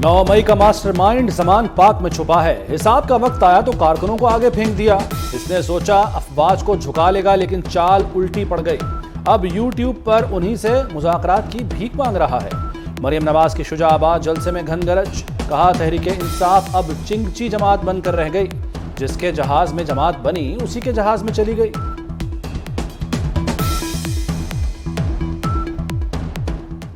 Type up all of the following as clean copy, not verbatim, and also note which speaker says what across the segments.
Speaker 1: 9 मई का master mind ज़मान पाक में छुपा है। हिसाब का वक्त आया तो कारकुनों को आगे फेंक दिया। इसने सोचा अफवाज को झुका लेगा, लेकिन चाल उल्टी पड़ गई। अब यूट्यूब पर उन्हीं से मुज़ाकरात की भीख मांग रहा है। मरियम नवाज की शुजाबाद जलसे में घनगरज, कहा तहरीके इंसाफ अब चिंगची जमात बनकर रह गई। जिसके जहाज में जमात बनी उसी के जहाज में चली गई।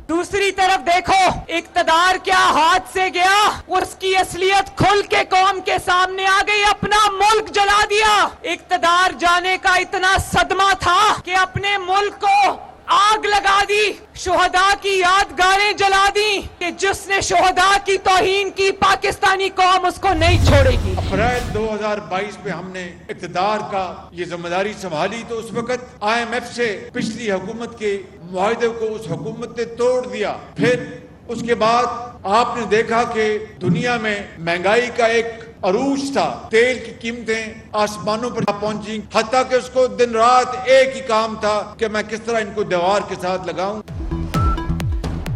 Speaker 2: दूसरी तरफ देखो, इक्तदार क्या हाथ से गया, उसकी असलियत खुल के कौम के सामने आ गई। अपना मुल्क जला दिया। इक्तदार जाने का इतना सदमा था कि अपने मुल्क को आग लगा दी, शोहदा की यादगारें जला दी कि जिसने शोहदा की तौहीन की पाकिस्तानी कौम उसको नहीं छोड़ेगी।
Speaker 3: अप्रैल 2022 में हमने इक़्तिदार का ये जिम्मेदारी संभाली तो उस वक्त IMF से पिछली हुकूमत के मुआहदे को उस हुकूमत ने तोड़ दिया। फिर उसके बाद आपने देखा कि दुनिया में महंगाई का एक अरूज था, तेल की कीमतें आसमानों पर पहुंची, हत्ता कि उसको दिन रात एक ही काम था कि मैं किस तरह इनको दीवार के साथ लगाऊं।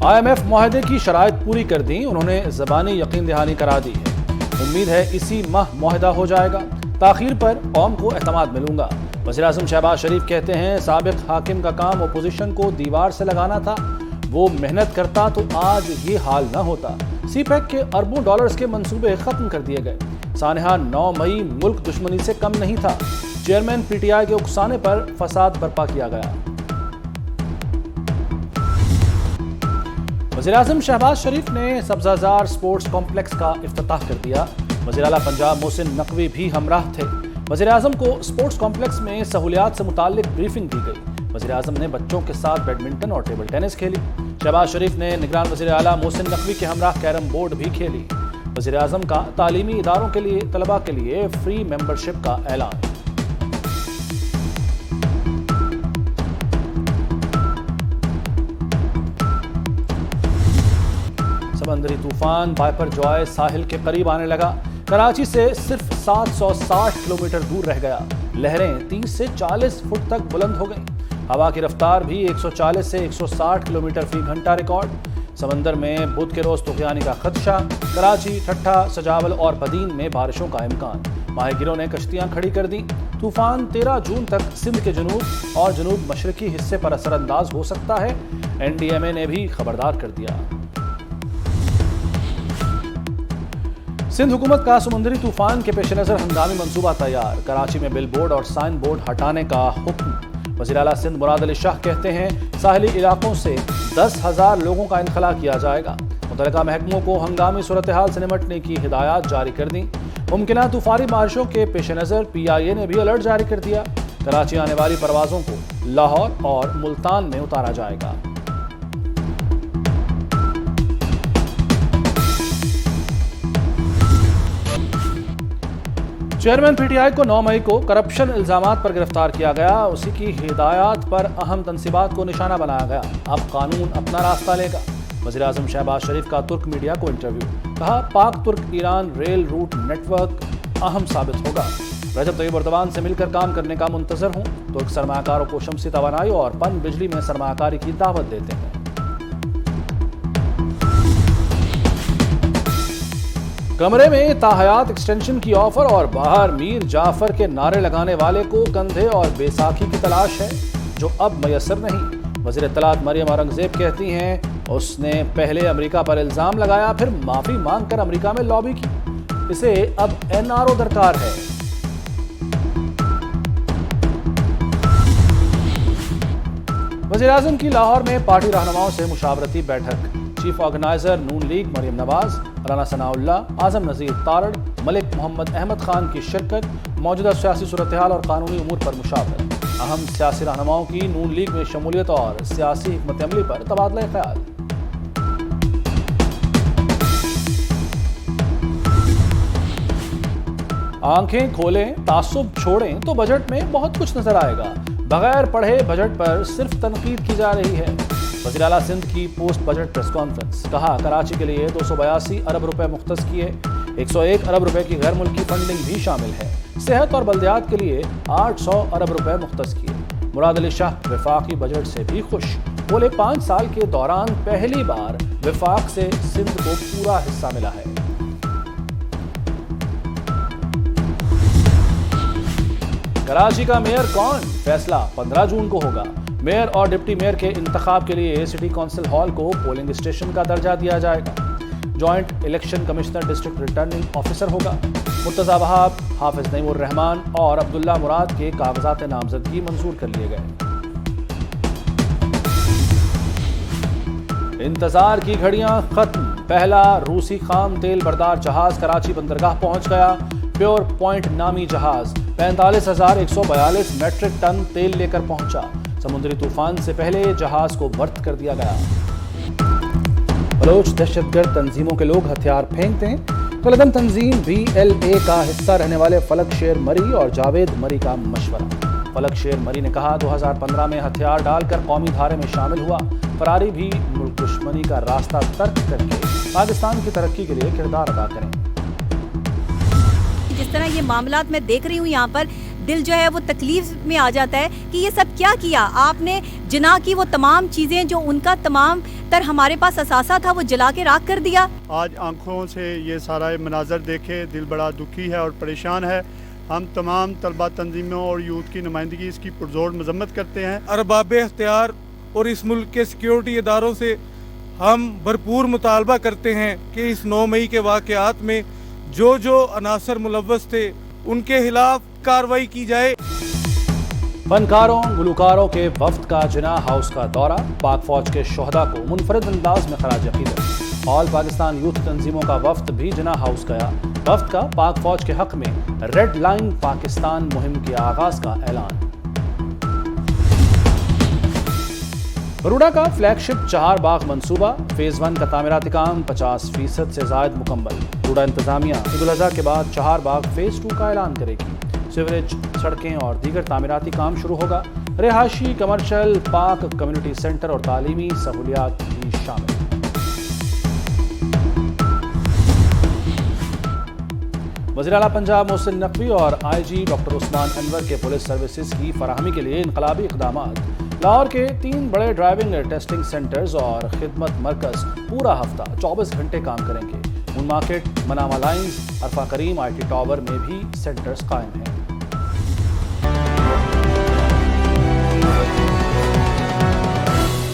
Speaker 1: IMF मुआहदे की शराइत पूरी कर दी, उन्होंने ज़बानी यकीन दहानी करा दी है। उम्मीद है इसी माह मुआहदा हो जाएगा। ताखीर पर कौम को एतमाद मिलूंगा। वज़ीर-ए-आज़म शहबाज शरीफ कहते हैं साबिक़ हाकिम का काम अपोजिशन को दीवार से लगाना था। वो मेहनत करता तो आज ये हाल न होता। CPEC के अरबों डॉलर्स के मंसूबे खत्म कर दिए गए। सानहा 9 मई मुल्क दुश्मनी से कम नहीं था। चेयरमैन PTI के उकसाने पर फसाद बर्पा किया गया। वज़ीर-ए-आज़म शहबाज शरीफ ने सब्ज़ाज़ार स्पोर्ट्स कॉम्प्लेक्स का इफ्तिताह कर दिया। वज़ीर आला पंजाब मोहसिन नकवी भी हमराह थे। वज़ीर-ए-आज़म को स्पोर्ट्स कॉम्प्लेक्स में सहूलियात से मुताल्लिक ब्रीफिंग दी गई। वज़ीर-ए-आज़म ने बच्चों के साथ बैडमिंटन और टेबल टेनिस खेली। शहबाज शरीफ ने निगरान वज़ीर आला मोहसिन नकवी के हमराह कैरम बोर्ड भी खेली। वज़ीर-ए-आज़म का तालीमी इदारों के लिए तलबा के लिए फ्री मेंबरशिप का ऐलान। समंदरी तूफान वाइपर जॉय साहिल के करीब आने लगा। कराची से सिर्फ 760 किलोमीटर दूर रह गया। लहरें 30 से 40 फुट तक बुलंद हो गईं। हवा की रफ्तार भी 140 से 160 किलोमीटर फी घंटा रिकॉर्ड। समंदर में बुध के रोज तूफानी का खदशा। कराची, ठट्ठा, सजावल और बदीन में बारिशों का इम्कान। माहिगिरों ने कश्तियां खड़ी कर दी। तूफान 13 जून तक सिंध के जनूब और जनूब मशरकी हिस्से पर असरअंदाज हो सकता है। NDMA ने भी खबरदार कर दिया। सिंध हुकूमत का समुद्री तूफान के पेश नज़र हंगामी मंसूबा तैयार। कराची में बिल बोर्ड और साइन बोर्ड हटाने का हुक्म। वज़ीर आला सिंध मुराद अली शाह कहते हैं साहिली इलाकों से 10,000 लोगों का इनखला किया जाएगा। मुतल्लिका महकमों को हंगामी सूरत हाल से निमटने की हिदायत जारी कर दी। मुमकिना तूफानी बारिशों के पेश नज़र PIA ने भी अलर्ट जारी कर दिया। कराची आने वाली परवाज़ों को लाहौर और मुल्तान में उतारा जाएगा। चेयरमैन PTI को 9 मई को करप्शन इल्जामात पर गिरफ्तार किया गया। उसी की हिदायत पर अहम तनसीबात को निशाना बनाया गया। अब कानून अपना रास्ता लेगा। वज़ीर-ए-आज़म शहबाज शरीफ का तुर्क मीडिया को इंटरव्यू, कहा पाक तुर्क ईरान रेल रूट नेटवर्क अहम साबित होगा। रजब तैयब एर्दोगान से मिलकर काम करने का मुंतज़र हूँ। तुर्क सरमाकारों को शमसी तवानाई और पन बिजली में सरमाकारी की दावत देते हैं। कमरे में ताहयात एक्सटेंशन की ऑफर और बाहर मीर जाफर के नारे लगाने वाले को कंधे और बेसाखी की तलाश है, जो अब मैसर नहीं। वज़ीर इत्तलात मरियम औरंगज़ेब कहती हैं उसने पहले अमेरिका पर इल्ज़ाम लगाया, फिर माफ़ी मांगकर अमेरिका में लॉबी की। इसे अब NRO दरकार है। वज़ीर-ए-आज़म की लाहौर में पार्टी रहनुमाओं से मुशावरती बैठक। चीफ ऑर्गेनाइजर नून लीग मरियम नवाज, राना सनाउल्लाह, आज़म नज़ीर तारड़, मलिक मोहम्मद अहमद खान की शिरकत। मौजूदा सियासी सूरत हाल और कानूनी उमूर पर मुशावरत। अहम सियासी रहनुमाओं की नून लीग में शमूलियत और सियासी हिकमत अमली पर तबादला ख्याल। आंखें खोलें, तासुब छोड़ें तो बजट में बहुत कुछ नजर आएगा। बगैर पढ़े बजट पर सिर्फ तनकीद की जा रही है। वज़ीर आला सिंध की पोस्ट बजट प्रेस कॉन्फ्रेंस, कहा कराची के लिए 282 अरब रुपए मुख्तस किए। 101 अरब रुपए की गैर मुल्की फंडिंग भी शामिल है। सेहत और बल्दियात के लिए 800 अरब रुपए मुख्तस किए। मुराद अली शाह वफाकी बजट से भी खुश। بولے 5 سال کے دوران پہلی بار وفاق سے سندھ کو پورا حصہ ملا ہے۔ کراچی کا میئر کون؟ فیصلہ 15 جون کو ہوگا۔ میئر اور ڈپٹی میئر کے انتخاب کے لیے سٹی کونسل ہال کو پولنگ اسٹیشن کا درجہ دیا جائے گا۔ Joint election commissioner district returning officer ہوگا۔ مرتضی وہاب، حافظ نعیم الرحمان اور عبداللہ مراد کے کاغذات نامزدگی منظور کر لیے گئے۔ انتظار کی گھڑیاں ختم، پہلا روسی خام تیل بردار جہاز کراچی بندرگاہ پہنچ گیا۔ پیور پوائنٹ نامی جہاز 45,142 میٹرک ٹن تیل لے کر پہنچا۔ سمندری طوفان سے پہلے جہاز کو برت کر دیا گیا۔ بلوچ دہشت گرد تنظیموں کے لوگ ہتھیار پھینکتے ہیں۔ کالعدم تنظیم BLA کا حصہ رہنے والے فلک شیر مری اور جاوید مری کا مشورہ۔ فلک شیر مری نے کہا 2015 میں ہتھیار ڈال کر قومی دھارے میں شامل ہوا۔ فراری بھی ملک دشمنی کا راستہ ترک کر کے پاکستان کی ترقی کے لیے کردار ادا کریں۔
Speaker 4: جس طرح یہ معاملات میں دیکھ رہی ہوں یہاں پر دل جو ہے وہ تکلیف میں آ جاتا ہے کہ یہ سب کیا کیا آپ نے۔ جنا کی وہ تمام چیزیں جو ان کا تمام تر ہمارے پاس اثاثہ تھا وہ جلا کے راکھ کر دیا۔
Speaker 5: آج آنکھوں سے یہ سارا مناظر دیکھے دل بڑا دکھی ہے اور پریشان ہے۔ ہم تمام طلبہ تنظیموں اور یوتھ کی نمائندگی اس کی پرزور مذمت کرتے ہیں۔
Speaker 6: ارباب اختیار اور اس ملک کے سیکیورٹی اداروں سے ہم بھرپور مطالبہ کرتے ہیں کہ اس 9 مئی کے واقعات میں جو عناصر ملوث تھے ان کے خلاف کارروائی کی جائے۔
Speaker 1: فنکاروں گلوکاروں کے وفد کا جناح ہاؤس کا دورہ، پاک فوج کے شہداء کو منفرد انداز میں خراج عقیدت۔ آل پاکستان یوتھ تنظیموں کا وفد بھی جناح ہاؤس گیا۔ وفد کا پاک فوج کے حق میں ریڈ لائن پاکستان مہم کے آغاز کا اعلان۔ بروڈا کا فلیگ شپ چہار باغ منصوبہ فیز 1 کا تعمیراتی کام 50% سے زائد مکمل۔ بروڈا انتظامیہ عید الاضحیٰ کے بعد چہار باغ فیز 2 کا اعلان کرے گی۔ سیوریج، سڑکیں اور دیگر تعمیراتی کام شروع ہوگا۔ رہائشی، کمرشل، پاک کمیونٹی سینٹر اور تعلیمی سہولیات بھی شامل۔ وزیر اعلیٰ پنجاب محسن نقوی اور IG ڈاکٹر عثمان انور کے پولیس سروسز کی فراہمی کے لیے انقلابی اقدامات۔ لاہور کے 3 بڑے ڈرائیونگ ٹیسٹنگ سینٹرز اور خدمت مرکز پورا ہفتہ 24 گھنٹے کام کریں گے۔ مون market, Manama lines, Arfa cream IT tower میں بھی سینٹرز قائم ہیں۔